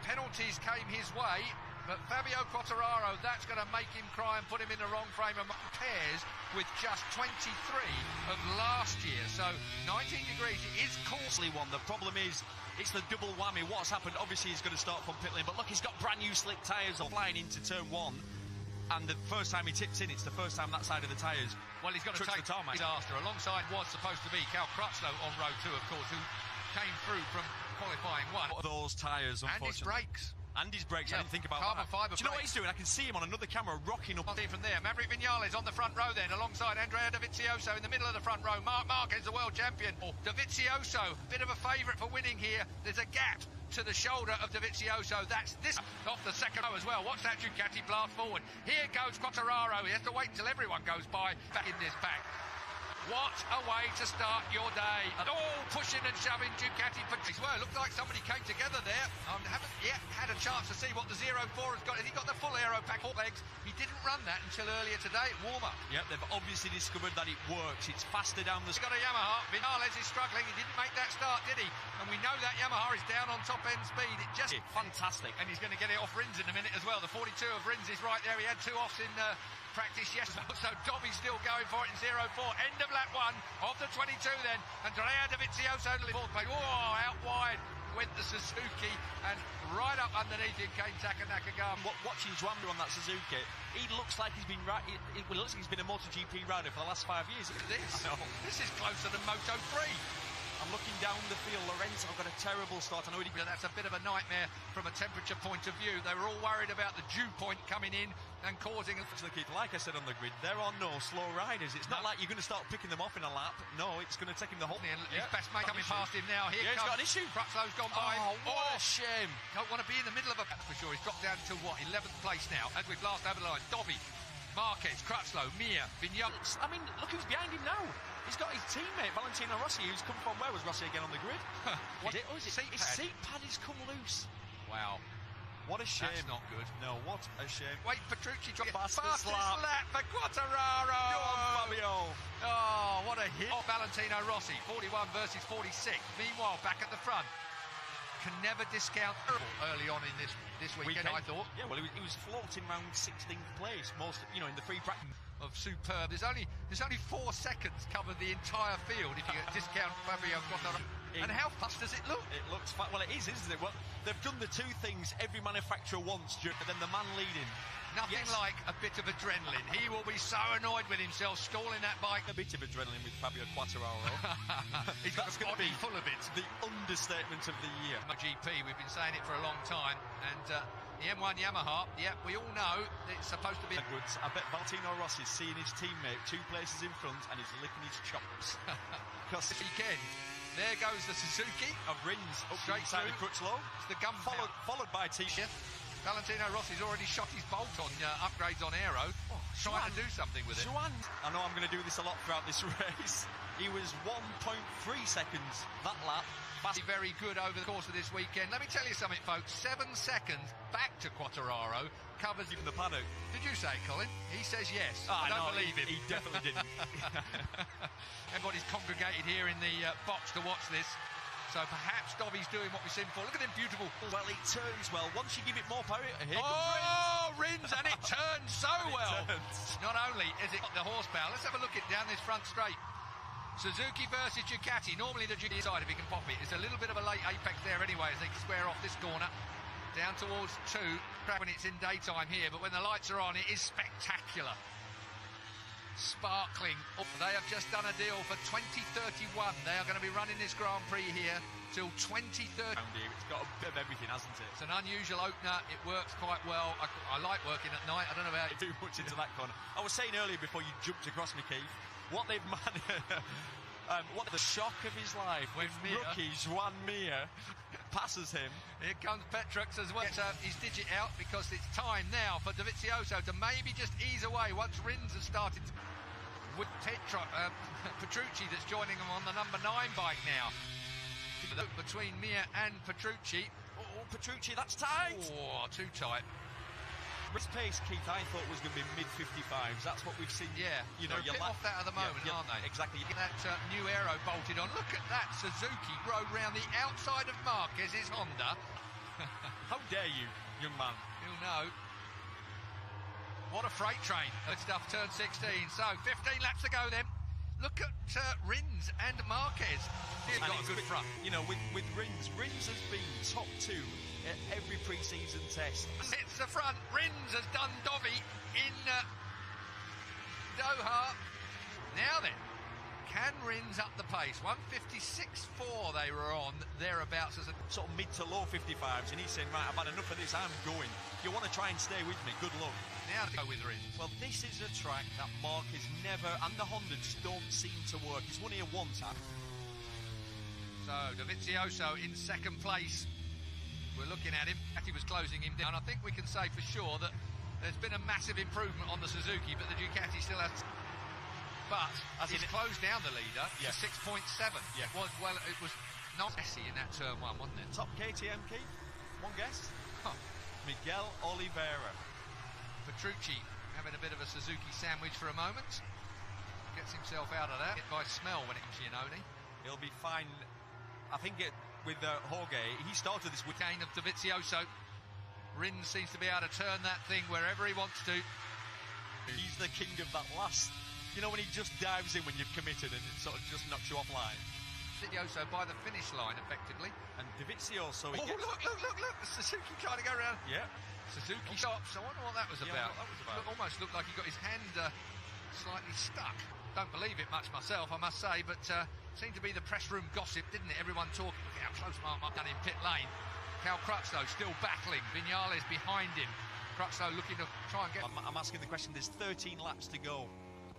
penalties came his way, but Fabio Quartararo, that's going to make him cry and put him in the wrong frame of pairs with just 23 of last year. So 19 degrees, it is costly one. The problem is, it's the double whammy. What's happened, obviously he's going to start from pit lane, but look, he's got brand new slick tyres flying into turn one. And the first time he tips in, it's the first time that side of the tyres. Well, he's got to take the tarmac. Disaster. Alongside was supposed to be Cal Crutchlow on row 2, of course, who came through from qualifying 1. Those tyres, unfortunately. And his brakes. And his brakes, yeah, I didn't think about carbon that. fibre. Do you know what he's doing? I can see him on another camera rocking up. From there, Maverick Vinales on the front row then, alongside Andrea Dovizioso in the middle of the front row. Marquez, the world champion. Dovizioso, bit of a favourite for winning here. There's a gap to the shoulder of Dovizioso. That's this off the second row as well. Watch that Ducati blast forward. Here goes Quartararo. He has to wait until everyone goes by back in this pack. What a way to start your day. And all pushing and shoving Ducati. Well, it looked like somebody came together there. Haven't yet had a chance to see what the 04 has got. Has he got the full aero pack, 4 legs? He didn't run that until earlier today at warm-up. Yep, they've obviously discovered that it works. It's faster down the... He's got a Yamaha. Vinales is struggling. He didn't make that start, did he? And we know that Yamaha is down on top-end speed. It just... Fantastic. And he's going to get it off Rins in a minute as well. The 42 of Rins is right there. He had 2 offs in... practice yesterday, so Dobby's still going for it in 04. End of lap 1 of the 22 then. Andrea Dovizioso, fourth place. Oh, out wide went the Suzuki, and right up underneath him came Taka Nakagami. Watching Zwanda on that Suzuki, he looks like he's been it looks like he's been a MotoGP rider for the last 5 years. Look at this. This is closer than Moto3. I'm looking down the field. Lorenzo got a terrible start. I know that's a bit of a nightmare from a temperature point of view. They were all worried about the dew point coming in and causing... Like I said on the grid, there are no slow riders. It's not like you're going to start picking them off in a lap. No, it's going to take him the whole... His best mate coming past him now. Here he's got an issue. Crutchlow's gone by. Oh, what a shame. Don't want to be in the middle of a pack for sure. He's dropped down to, 11th place now, as we've last over the line. Dobby, Marquez, Crutchlow, Mir, Vinales. I mean, look who's behind him now. He's got his teammate, Valentino Rossi, who's come from... Where was Rossi again on the grid? What is it? Oh, is it his seat pad has come loose. Wow. What a shame. That's not good. No, what a shame. Wait, Petrucci dropped fastest lap for Quartararo. Go on, Fabio. Oh, what a hit. Valentino Rossi, 41 versus 46. Meanwhile, back at the front. Can never discount early on in this weekend, I thought. Yeah, well, he was floating around 16th place, most, in the free practice. Of superb. There's only 4 seconds covered the entire field if you discount Fabio Quartararo. And how fast does it look? It looks fast. Well, it is, isn't it? Well, they've done the 2 things every manufacturer wants, but then the man leading. Nothing like a bit of adrenaline. He will be so annoyed with himself stalling that bike. A bit of adrenaline with Fabio Quartararo. He's got a body full of it. The understatement of the year. GP, we've been saying it for a long time, and the M1 Yamaha, we all know it's supposed to be good. I bet Valentino Rossi's seeing his teammate 2 places in front and he's licking his chops. Because this weekend, there goes the Suzuki of Rins up straight inside the Crutchlow. It's the gun followed by T-shirt. Valentino Rossi's already shot his bolt on upgrades on aero, trying to do something with it. I know I'm going to do this a lot throughout this race. He was 1.3 seconds that lap. Very good over the course of this weekend. Let me tell you something, folks. 7 seconds back to Quartararo covers even the paddock. Did you say it, Colin? He says yes. I don't believe him. He definitely didn't. Everybody's congregated here in the box to watch this. So perhaps Dobby's doing what we've seen before. Look at him, beautiful. Well, it turns well. Once you give it more power, here comes Rins, and it turns so well. Turns. Not only is it got the horsepower, let's have a look at down this front straight. Suzuki versus Ducati. Normally the Ducati side, if he can pop it. It's a little bit of a late apex there anyway, as they square off this corner. Down towards 2, when it's in daytime here, but when the lights are on, it is spectacular. Sparkling. They have just done a deal for 2031. They are going to be running this Grand Prix here till 2030. It's got a bit of everything, hasn't it? It's an unusual opener. It works quite well. I like working at night. I don't know about too much into that corner. I was saying earlier before you jumped across me, Keith, what they've managed. What the shock of his life when rookie Juan Mir passes him. Here comes Petrux as well. Gets his digit out because it's time now for Dovizioso to maybe just ease away once Rins has started with Petrucci that's joining him on the number 9 bike now. Between Mir and Petrucci. Oh, Petrucci, that's tight. Oh, too tight. His pace, Keith, I thought was going to be mid-55s. That's what we've seen. Yeah, you know, they're a bit off that at the moment, aren't they? Exactly. That new aero bolted on. Look at that Suzuki rode round the outside of Marquez's Honda. How dare you, young man? You'll know. What a freight train. Good stuff, turn 16. So, 15 laps to go then. Look at Rins and Marquez. He's got a good front. You know, with Rins has been top 2 at every pre-season test. It's the front. Rins has done Dovi in Doha. Now then, can Rins up the pace? 156.4 they were on, thereabouts as a sort of mid to low 55s, and he's saying, right, I've had enough of this, I'm going. If you want to try and stay with me, good luck. Now to go with Rins. Well, this is a track that Marquez never, and the Honda just don't seem to work. He's won here once. So, Dovizioso in second place. We're looking at him. He was closing him down. I think we can say for sure that there's been a massive improvement on the Suzuki, but the Ducati still has... But he's closed down the leader to 6.7. Yeah. It was not messy in that turn 1, wasn't it? Top KTM, Keith? One guess? Huh. Miguel Oliveira. Petrucci having a bit of a Suzuki sandwich for a moment. Gets himself out of that. Hit by smell when it comes to Giannone. He'll be fine. I think with Jorge, he started this with gain of Dovizioso. Rins seems to be able to turn that thing wherever he wants to. He's the king of that last. You know, when he just dives in when you've committed and it sort of just knocks you offline. Dovizioso by the finish line, effectively. And Dovizioso... Look! The Suzuki trying to go around. Yeah. Suzuki stops. I wonder what that was about. What that was about. Almost looked like he got his hand slightly stuck. Don't believe it much myself, I must say, but seemed to be the press room gossip, didn't it? Everyone talking. Look how close Mark done in pit lane. Cal Crutchlow still battling. Vinales behind him. Crutchlow looking to try and get... I'm asking the question. There's 13 laps to go.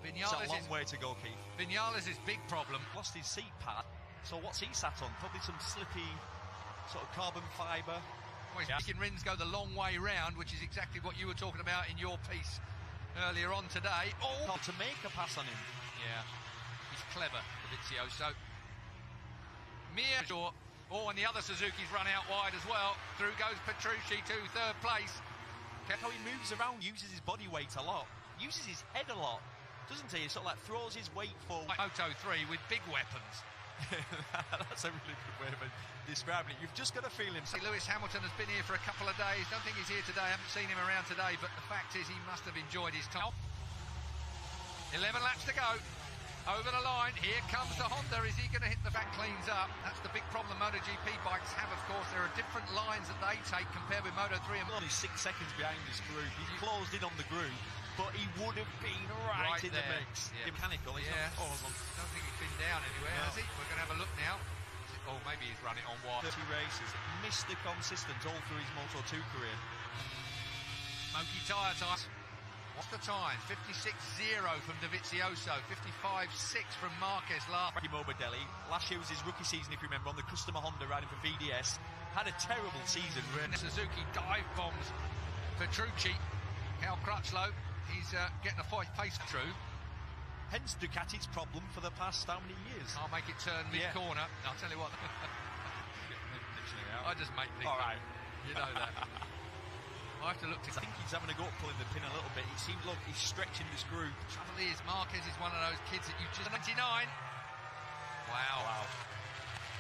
Vinales it's a long way to go, Keith. Vinales' big problem. Lost his seat pad. So what's he sat on? Probably some slippy sort of carbon fibre. Well, he's making Rins go the long way round, which is exactly what you were talking about in your piece earlier on today. Oh, to make a pass on him. Yeah, he's clever, Dovizioso. And the other Suzuki's run out wide as well. Through goes Petrucci to third place. How he moves around, uses his body weight a lot, uses his head a lot, doesn't he? He sort of like throws his weight forward. Moto 3 with big weapons. That's a really good way of describing it. You've just got to feel him. Lewis Hamilton has been here for a couple of days. Don't think he's here today. I haven't seen him around today, but the fact is he must have enjoyed his time. 11 laps to go. Over the line. Here comes the Honda. Is he going to hit the back cleans up? That's the big problem MotoGP bikes have, of course. There are different lines that they take compared with Moto3 and... Only 6 seconds behind this group. He's closed in on the group, but he would have been right in there. The mix. Yeah. Mechanical. He's yeah. not awesome. Don't think he's been down anywhere, has he? We're going to have a look now. Oh, maybe he's run it on wide. 30 races. Mr. Consistent all through his Moto2 career. Smoky tyre time. What's the time? 56.0 from Dovizioso, 55.6 from Marquez last. Morbidelli, last year was his rookie season, if you remember, on the customer Honda riding for VDS. Had a terrible season. Suzuki dive bombs Petrucci. Cal Crutchlow, he's getting a pace through. Hence Ducati's problem for the past how many years? I'll make it turn mid-corner. Yeah. I'll tell you what. I just make things all right. Up. You know that. I have to look to... I think he's having a go at pulling the pin a little bit. He seems, look, he's stretching this group. The trouble is, Marquez is one of those kids that you just... 99! Wow.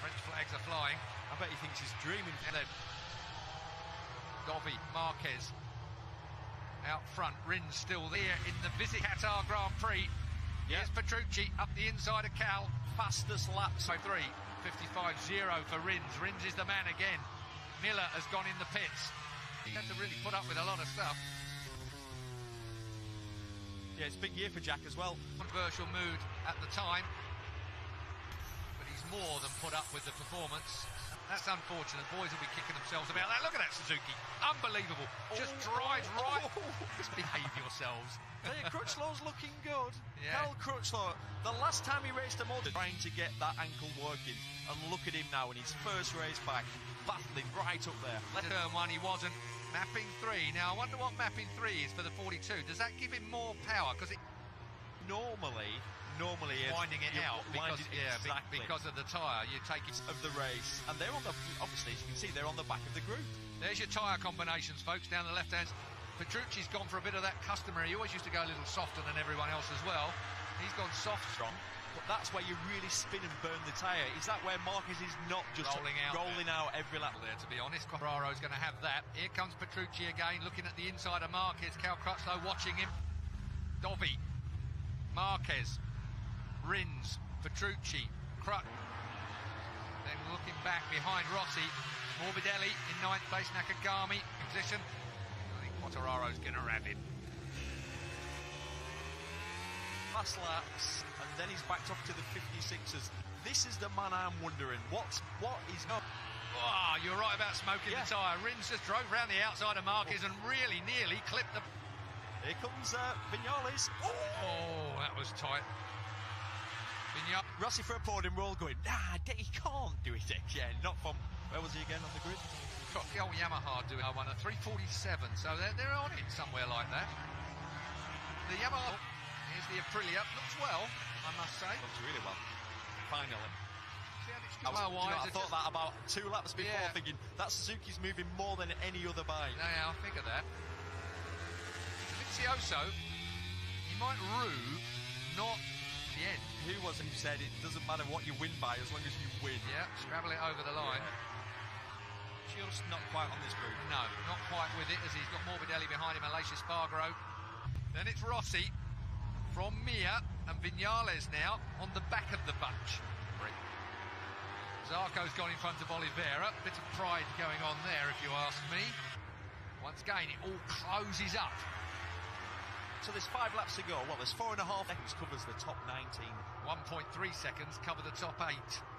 French flags are flying. I bet he thinks he's dreaming. Dovi, Marquez. Out front, Rins still there in the Visit Qatar Grand Prix. Here's Petrucci up the inside of Cal. Fastest lap. 55.0 for Rins. Rins is the man again. Miller has gone in the pits. He had to really put up with a lot of stuff. Yeah, it's a big year for Jack as well. Controversial mood at the time, but he's more than put up with the performance. That's unfortunate. Boys will be kicking themselves about that. Look at that Suzuki. Unbelievable. Just drives right. Just behave yourselves. Hey, Crutchlow's looking good. Yeah. Cal Crutchlow, the last time he raced a motor, trying to get that ankle working. And look at him now in his first race back, battling right up there. Turn 1, he wasn't. Mapping 3. Now, I wonder what mapping 3 is for the 42. Does that give him more power? Because it... Normally winding it out because, exactly. because of the tyre. You take it of the race, and they're on the, obviously, as you can see, they're on the back of the group. There's your tyre combinations, folks, down the left hand. Petrucci's gone for a bit of that customary. He always used to go a little softer than everyone else as well. He's gone soft. Strong. but that's where you really spin and burn the tyre. Is that where Marquez is not just rolling out every lap? There, to be honest, Quartararo's going to have that. Here comes Petrucci again, looking at the inside of Marquez. Cal Crutchlow watching him. Dovi, Marquez, Rins, Petrucci, Then looking back behind Rossi, Morbidelli in 9th place, Nakagami in position. I think Quartararo's going to wrap him. Last laps, and then he's backed up to the 56ers. This is the man I'm wondering. What is not? Oh, you're right about smoking the tyre. Rins just drove round the outside of Marquez and really nearly clipped the... Here comes Viñales. Oh, that was tight. Rossi for a podium, we're all going, nah, he can't do it again. Not from, where was he again on the grid? Got the old Yamaha doing one at 3:47, so they're on it somewhere like that. The Yamaha... Here's the Aprilia, looks well, I must say. Looks really well, finally. I thought that about 2 laps before, thinking that Suzuki's moving more than any other bike. Yeah, I figured that. Dovizioso, he might rue not the end. Who was it who said it doesn't matter what you win by as long as you win? Yeah, scrabble it over the line. Yeah. Just not quite on this group. No, not quite with it, as he's got Morbidelli behind him and Aleix Espargaro. Then it's Rossi from Mir and Viñales now on the back of the bunch. Zarco's gone in front of Oliveira. Bit of pride going on there, if you ask me. Once again, it all closes up. So there's 5 laps to go. Well, there's 4.5 seconds covers the top 19. 1.3 seconds cover the top 8.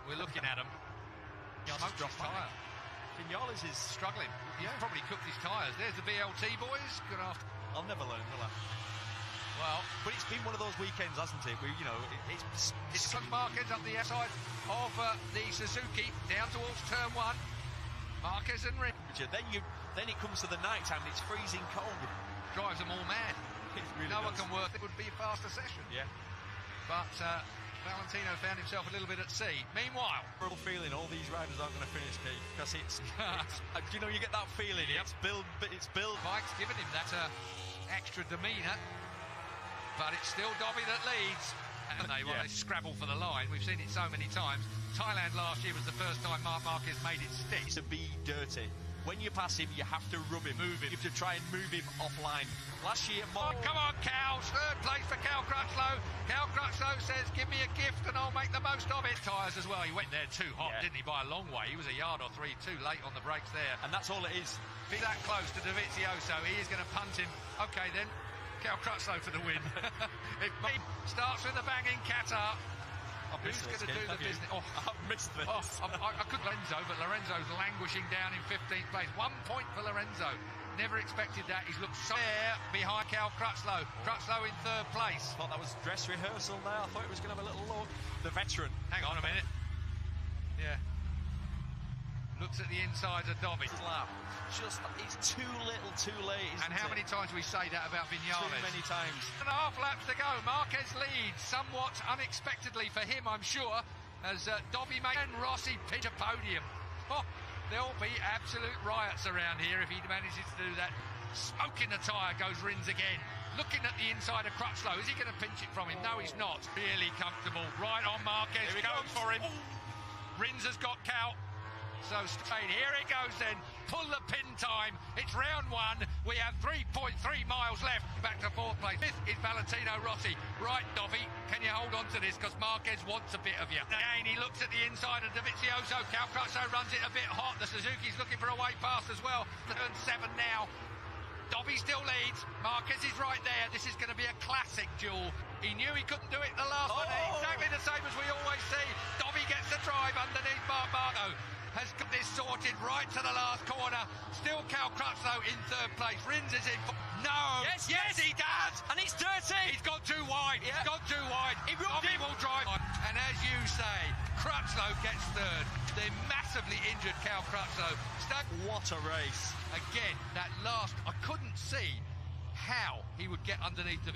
We're looking at them. Smoked his tyre. Viñales is struggling. He's probably cooked his tyres. There's the VLT boys. Good afternoon. I'll never learn, will I? Well, but it's been one of those weekends, hasn't it? Where, you know, it's Marquez up the outside of the Suzuki down towards turn 1. Marquez and Rins. Then it comes to the night time. It's freezing cold. Drives them all mad. Really no one can work. It would be a faster session. Yeah. But Valentino found himself a little bit at sea. Meanwhile, terrible feeling. All these riders aren't going to finish, Keith, because it's you know, you get that feeling. It's build. Mike's given him that extra demeanour. But it's still Dovi that leads. And they scrabble for the line. We've seen it so many times. Thailand last year was the first time Marc Marquez made it stick. To be dirty. When you pass him, you have to rub him. Move him. You have to try and move him offline. Last year, come on, Cal. 3rd place for Cal Crutchlow. Cal Crutchlow says, give me a gift and I'll make the most of it. Tyres as well. He went there too hot, didn't he, by a long way. He was a yard or 3 too late on the brakes there. And that's all it is. Be that close to Dovizioso. He is going to punt him. OK, then. Cal Crutchlow for the win. It starts with a bang in Qatar. Who's going to do the business? Oh, I've missed this. I could Lorenzo, but Lorenzo's languishing down in 15th place. 1 point for Lorenzo. Never expected that. He's looked so there behind Cal Crutchlow. Crutchlow in 3rd place. Thought that was dress rehearsal there. I thought it was going to have a little look. The veteran. Hang on a minute. Yeah. Looks at the insides of Dovi. It's too little, too late. And how many times we say that about Viñales? Too many times. 1.5 laps to go. Marquez leads somewhat unexpectedly for him, I'm sure, as Dovi and Rossi pitch a podium. Oh, there'll be absolute riots around here if he manages to do that. Smoking the tyre goes Rins again. Looking at the inside of Crutchlow. Is he going to pinch it from him? No, he's not. Really comfortable. Right on Marquez. Goes for him. Rins has got Cal. So straight, here it goes then, pull the pin time, it's round 1, we have 3.3 miles left, back to 4th place. 5th is Valentino Rossi. Right, Dovi, can you hold on to this, because Marquez wants a bit of you. Again, he looks at the inside of Dovizioso, Cal Crutchlow runs it a bit hot, the Suzuki's looking for a way past as well, turn 7 now. Dovi still leads, Marquez is right there, this is going to be a classic duel. He knew he couldn't do it the last one, exactly the same as we always see. Dovi gets the drive underneath Marco. Has got this sorted right to the last corner. Still Cal Crutchlow in 3rd place. Rins is in. No. Yes, he does. And it's dirty. He's gone too wide. Yeah. He's gone too wide. He will drive. And as you say, Crutchlow gets 3rd. The massively injured Cal Crutchlow. What a race. Again, that last, I couldn't see how he would get underneath the...